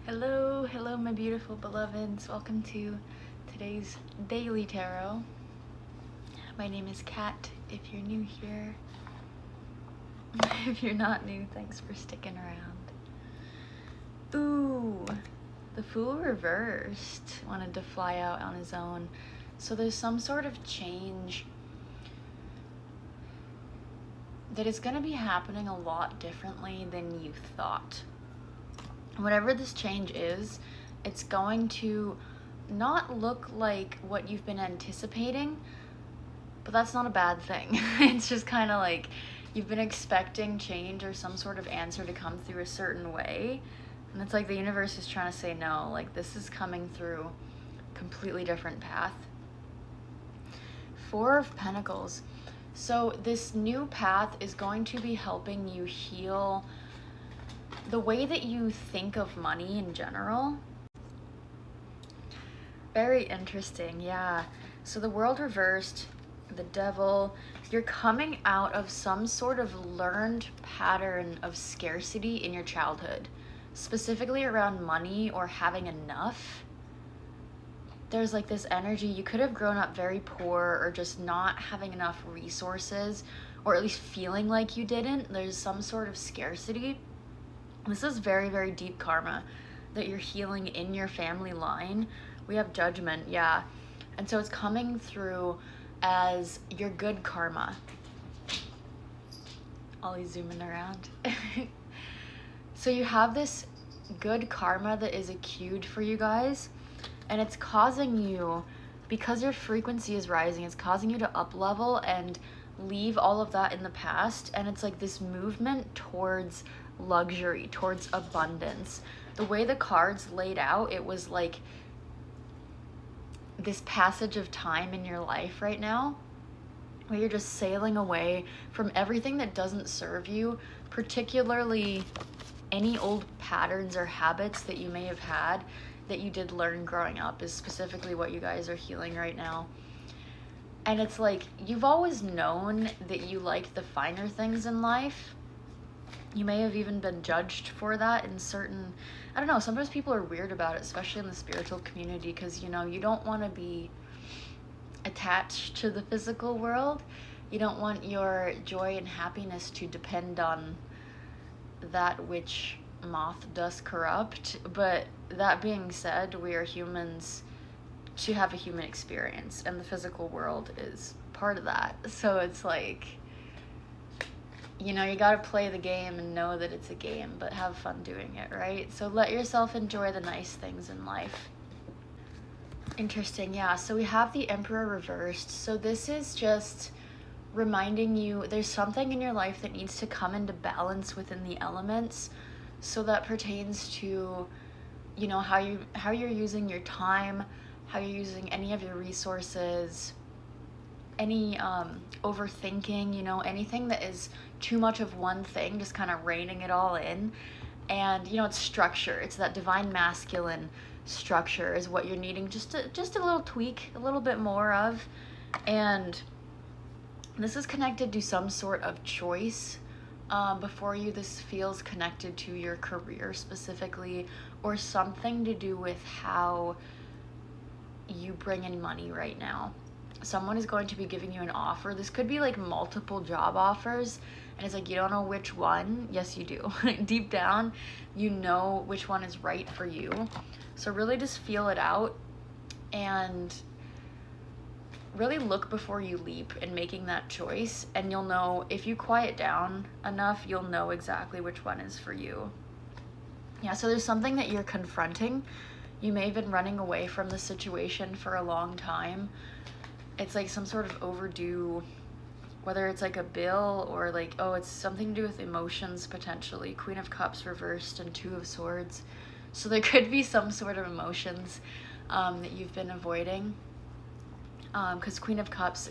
Hello, hello, my beautiful beloveds. Welcome to today's daily tarot. My name is Kat. If you're new here, if you're not new, thanks for sticking around. Ooh, the Fool reversed. Wanted to fly out on his own. So there's some sort of change that is going to be happening a lot differently than you thought. Whatever this change is, it's going to not look like what you've been anticipating, but that's not a bad thing. It's just kind of like you've been expecting change or some sort of answer to come through a certain way, and it's like the universe is trying to say no, like this is coming through a completely different path. Four of Pentacles. So this new path is going to be helping you heal the way that you think of money in general. Very interesting, yeah. So the World reversed, the Devil, you're coming out of some sort of learned pattern of scarcity in your childhood, specifically around money or having enough. There's like this energy, you could have grown up very poor or just not having enough resources, or at least feeling like you didn't. There's some sort of scarcity. This is very, very deep karma that you're healing in your family line. We have Judgment, yeah. And so it's coming through as your good karma. Ollie's zooming around. So you have this good karma that is accrued for you guys, and it's causing you, because your frequency is rising, it's causing you to up level and leave all of that in the past. And it's like this movement towards luxury, towards abundance. The way the cards laid out, it was like this passage of time in your life right now where you're just sailing away from everything that doesn't serve you, particularly any old patterns or habits that you may have had that you did learn growing up is specifically what you guys are healing right now. And it's like you've always known that you like the finer things in life. You may have even been judged for that in certain, I don't know, sometimes people are weird about it, especially in the spiritual community, because, you know, you don't want to be attached to the physical world. You don't want your joy and happiness to depend on that which moth does corrupt. But that being said, we are humans to have a human experience, and the physical world is part of that. So it's like, you know, you gotta play the game and know that it's a game, but have fun doing it, right? So let yourself enjoy the nice things in life. Interesting, yeah. So we have the Emperor reversed. So this is just reminding you there's something in your life that needs to come into balance within the elements. So that pertains to, you know, how you're using your time, how you're using any of your resources, any overthinking, you know, anything that is too much of one thing, just kind of reining it all in. And, you know, it's structure. It's that divine masculine structure is what you're needing, just a little tweak, a little bit more of. And this is connected to some sort of choice. Before you, this feels connected to your career specifically, or something to do with how you bring in money right now. Someone is going to be giving you an offer. This could be like multiple job offers, and it's like you don't know which one. Yes, you do. Deep down, you know which one is right for you. So really just feel it out and really look before you leap in making that choice, and you'll know, if you quiet down enough, you'll know exactly which one is for you. Yeah, so there's something that you're confronting. You may have been running away from the situation for a long time. It's like some sort of overdue, whether it's like a bill or like, oh, it's something to do with emotions potentially. Queen of Cups reversed and Two of Swords. So there could be some sort of emotions that you've been avoiding. Because Queen of Cups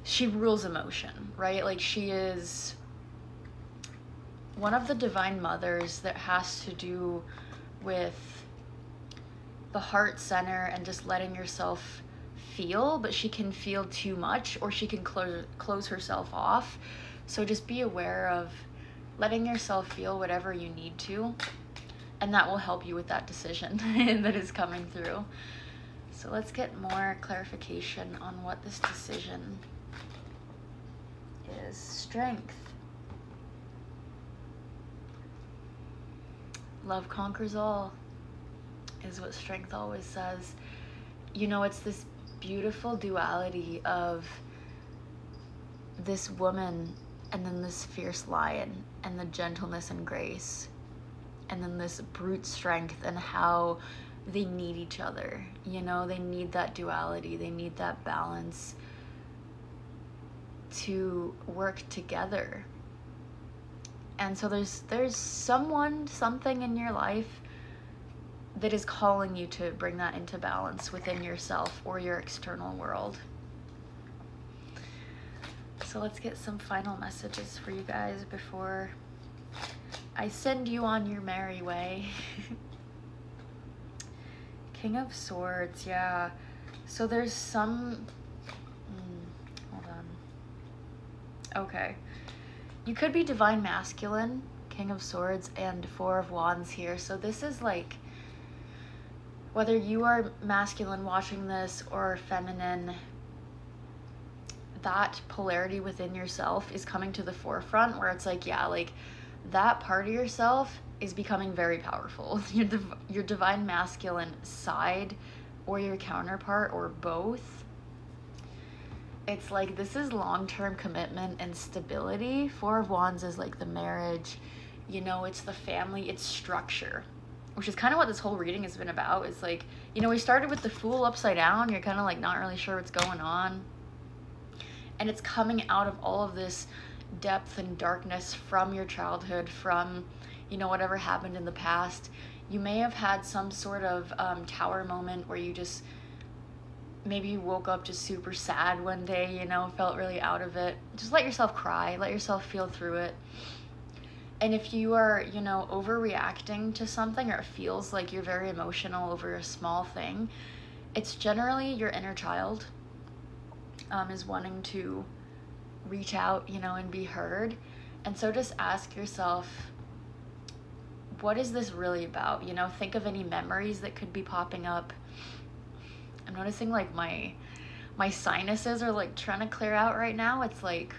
she rules emotion, right? Like she is one of the divine mothers that has to do with the heart center and just letting yourself feel, but she can feel too much, or she can close herself off. So just be aware of letting yourself feel whatever you need to. and that will help you with that decision that is coming through. So let's get more clarification on what this decision is. Strength. Love conquers all is what strength always says. You know, it's this beautiful duality of this woman and then this fierce lion, and the gentleness and grace, and then this brute strength, and how they need each other. You know, they need that duality, they need that balance to work together. And so there's something in your life that is calling you to bring that into balance within yourself or your external world. So let's get some final messages for you guys before I send you on your merry way. King of Swords, yeah. So there's some... hold on. Okay. You could be Divine Masculine, King of Swords, and Four of Wands here. So this is like, whether you are masculine watching this or feminine, that polarity within yourself is coming to the forefront, where it's like, yeah, like that part of yourself is becoming very powerful. Your divine masculine side or your counterpart or both. It's like, this is long-term commitment and stability. Four of Wands is like the marriage, you know, it's the family, it's structure, which is kind of what this whole reading has been about. It's like, you know, we started with the Fool upside down. You're kind of like not really sure what's going on. And it's coming out of all of this depth and darkness from your childhood, from, you know, whatever happened in the past. You may have had some sort of tower moment where you just, maybe you woke up just super sad one day, you know, felt really out of it. Just let yourself cry, let yourself feel through it. And if you are, you know, overreacting to something, or it feels like you're very emotional over a small thing, it's generally your inner child is wanting to reach out, you know, and be heard. And so just ask yourself, what is this really about? You know, think of any memories that could be popping up. I'm noticing like my sinuses are like trying to clear out right now. It's like,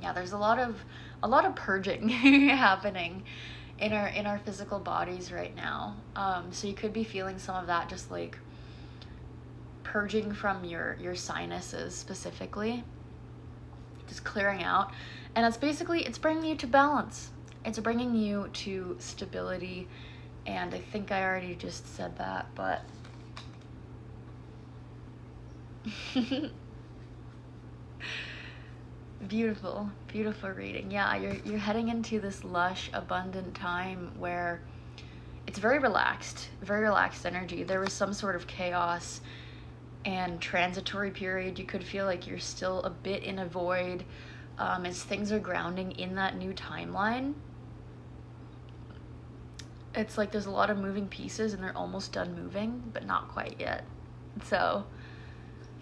yeah, there's a lot of purging happening in our physical bodies right now. So you could be feeling some of that, just like purging from your sinuses specifically, just clearing out. And it's basically, it's bringing you to balance. It's bringing you to stability. And I think I already just said that, but beautiful, beautiful reading. Yeah, you're heading into this lush, abundant time where it's very relaxed energy. There was some sort of chaos and transitory period. You could feel like you're still a bit in a void as things are grounding in that new timeline. It's like there's a lot of moving pieces and they're almost done moving, but not quite yet. So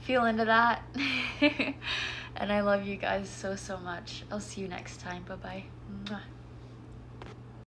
feel into that. And I love you guys so much. I'll see you next time. Bye-bye.